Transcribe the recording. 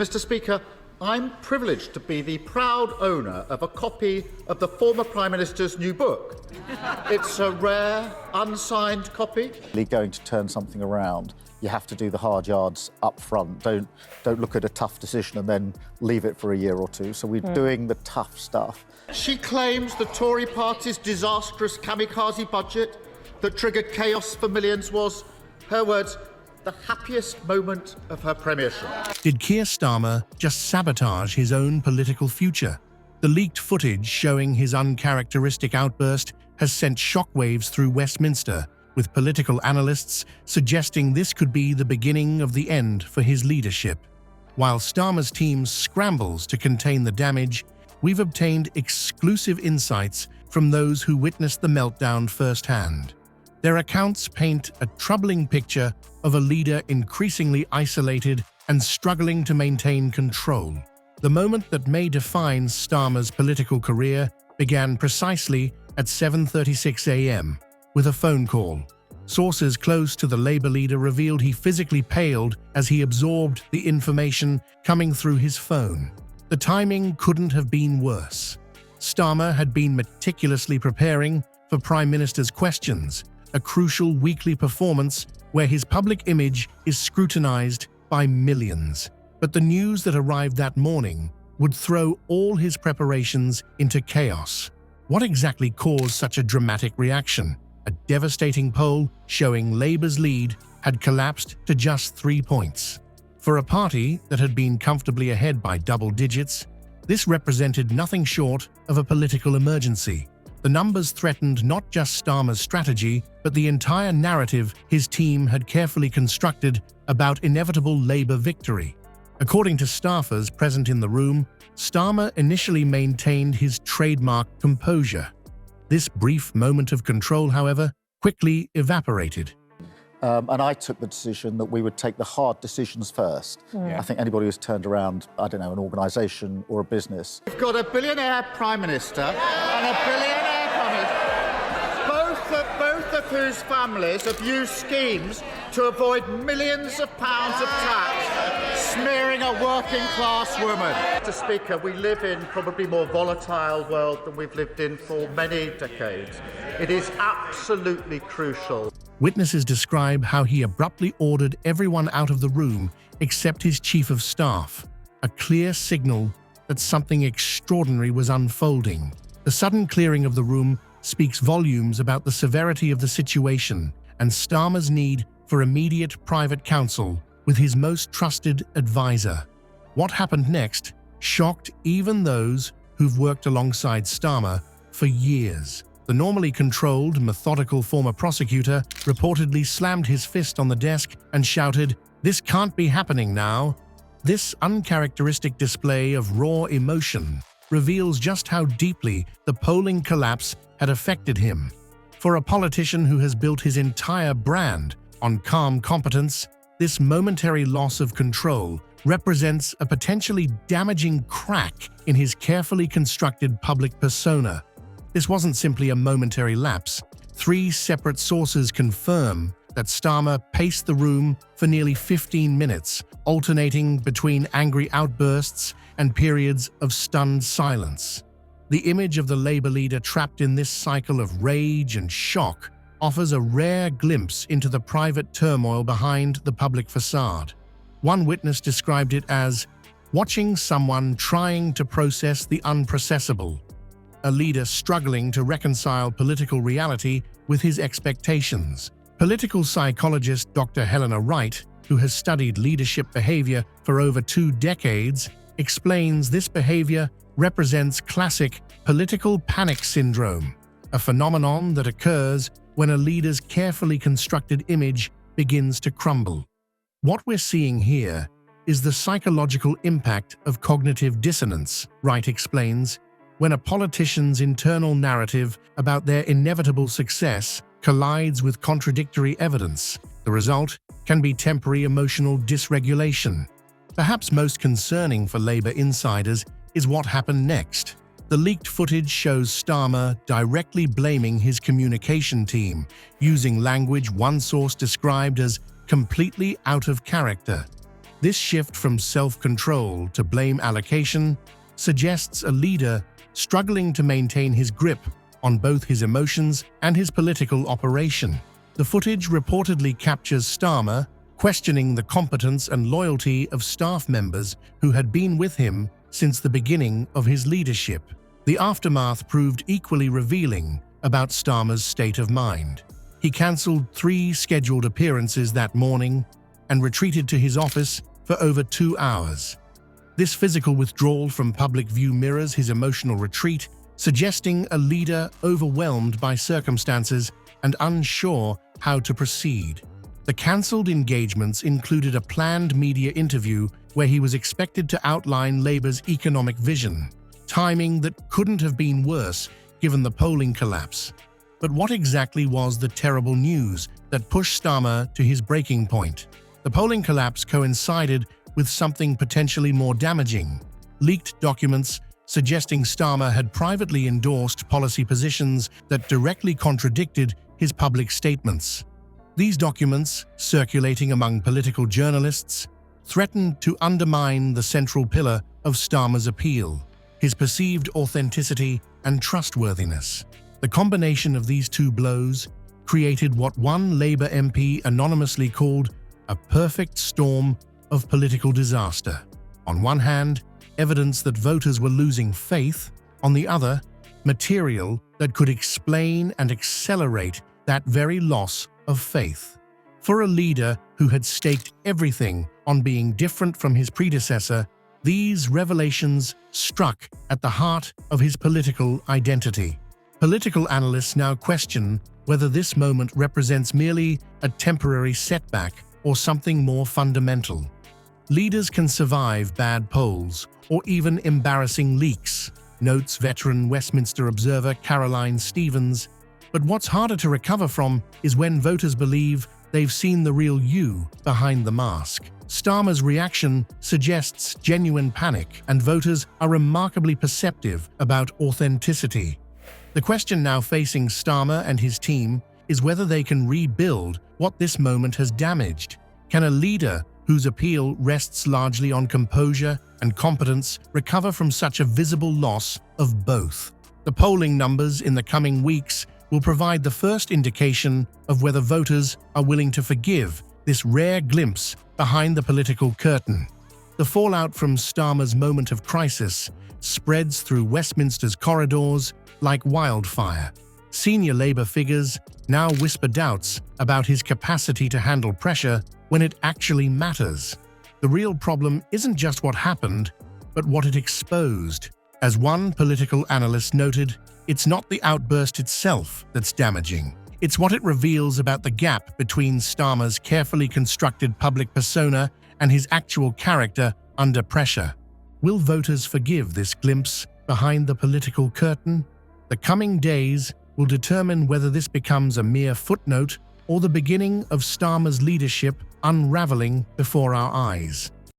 Mr. Speaker, I'm privileged to be the proud owner of a copy of the former Prime Minister's new book. It's a rare, unsigned copy. Going to turn something around, you have to do the hard yards up front. Don't look at a tough decision and then leave it for a year or two. So we're doing the tough stuff. She claims the Tory party's disastrous kamikaze budget that triggered chaos for millions was, her words, the happiest moment of her premiership. Did Keir Starmer just sabotage his own political future? The leaked footage showing his uncharacteristic outburst has sent shockwaves through Westminster, with political analysts suggesting this could be the beginning of the end for his leadership. While Starmer's team scrambles to contain the damage, we've obtained exclusive insights from those who witnessed the meltdown firsthand. Their accounts paint a troubling picture of a leader increasingly isolated and struggling to maintain control. The moment that may define Starmer's political career began precisely at 7:36 a.m. with a phone call. Sources close to the Labour leader revealed he physically paled as he absorbed the information coming through his phone. The timing couldn't have been worse. Starmer had been meticulously preparing for Prime Minister's questions, a crucial weekly performance where his public image is scrutinized by millions. But the news that arrived that morning would throw all his preparations into chaos. What exactly caused such a dramatic reaction? A devastating poll showing Labour's lead had collapsed to just 3 points. For a party that had been comfortably ahead by double digits, this represented nothing short of a political emergency. The numbers threatened not just Starmer's strategy, but the entire narrative his team had carefully constructed about inevitable Labour victory. According to staffers present in the room, Starmer initially maintained his trademark composure. This brief moment of control, however, quickly evaporated. And I took the decision that we would take the hard decisions first. I think anybody who's turned around, I don't know, an organisation or a business. We've got a billionaire Prime Minister and a billionaire Prime Minister, both of whose families have used schemes to avoid millions of pounds of tax, smearing a working-class woman. Mr. Speaker, we live in probably more volatile world than we've lived in for many decades. It is absolutely crucial. Witnesses describe how he abruptly ordered everyone out of the room except his chief of staff, a clear signal that something extraordinary was unfolding. The sudden clearing of the room speaks volumes about the severity of the situation and Starmer's need for immediate private counsel with his most trusted advisor. What happened next shocked even those who've worked alongside Starmer for years. The normally controlled, methodical former prosecutor reportedly slammed his fist on the desk and shouted, "This can't be happening now." This uncharacteristic display of raw emotion reveals just how deeply the polling collapse had affected him. For a politician who has built his entire brand on calm competence, this momentary loss of control represents a potentially damaging crack in his carefully constructed public persona. This wasn't simply a momentary lapse. 3 separate sources confirm that Starmer paced the room for nearly 15 minutes, alternating between angry outbursts and periods of stunned silence. The image of the Labour leader trapped in this cycle of rage and shock offers a rare glimpse into the private turmoil behind the public facade. One witness described it as watching someone trying to process the unprocessable, a leader struggling to reconcile political reality with his expectations. Political psychologist Dr. Helena Wright, who has studied leadership behavior for over 2 decades, explains this behavior represents classic political panic syndrome, a phenomenon that occurs when a leader's carefully constructed image begins to crumble. What we're seeing here is the psychological impact of cognitive dissonance, Wright explains, when a politician's internal narrative about their inevitable success collides with contradictory evidence. The result can be temporary emotional dysregulation. Perhaps most concerning for Labour insiders is what happened next. The leaked footage shows Starmer directly blaming his communication team, using language one source described as completely out of character. This shift from self-control to blame allocation suggests a leader struggling to maintain his grip on both his emotions and his political operation. The footage reportedly captures Starmer questioning the competence and loyalty of staff members who had been with him since the beginning of his leadership. The aftermath proved equally revealing about Starmer's state of mind. He cancelled 3 scheduled appearances that morning and retreated to his office for over 2 hours. This physical withdrawal from public view mirrors his emotional retreat, suggesting a leader overwhelmed by circumstances and unsure how to proceed. The cancelled engagements included a planned media interview where he was expected to outline Labour's economic vision, timing that couldn't have been worse given the polling collapse. But what exactly was the terrible news that pushed Starmer to his breaking point? The polling collapse coincided with something potentially more damaging: leaked documents suggesting Starmer had privately endorsed policy positions that directly contradicted his public statements. These documents, circulating among political journalists, threatened to undermine the central pillar of Starmer's appeal: his perceived authenticity and trustworthiness. The combination of these 2 blows created what one Labour MP anonymously called a perfect storm of political disaster. On one hand, evidence that voters were losing faith; on the other, material that could explain and accelerate that very loss of faith. For a leader who had staked everything on being different from his predecessor, these revelations struck at the heart of his political identity. Political analysts now question whether this moment represents merely a temporary setback or something more fundamental. Leaders can survive bad polls or even embarrassing leaks, notes veteran Westminster observer Caroline Stevens. But what's harder to recover from is when voters believe they've seen the real you behind the mask. Starmer's reaction suggests genuine panic, and voters are remarkably perceptive about authenticity. The question now facing Starmer and his team is whether they can rebuild what this moment has damaged. Can a leader whose appeal rests largely on composure and competence recover from such a visible loss of both? The polling numbers in the coming weeks will provide the first indication of whether voters are willing to forgive this rare glimpse behind the political curtain. The fallout from Starmer's moment of crisis spreads through Westminster's corridors like wildfire. Senior Labour figures now whisper doubts about his capacity to handle pressure when it actually matters. The real problem isn't just what happened, but what it exposed. As one political analyst noted, it's not the outburst itself that's damaging. It's what it reveals about the gap between Starmer's carefully constructed public persona and his actual character under pressure. Will voters forgive this glimpse behind the political curtain? The coming days will determine whether this becomes a mere footnote or the beginning of Starmer's leadership unraveling before our eyes.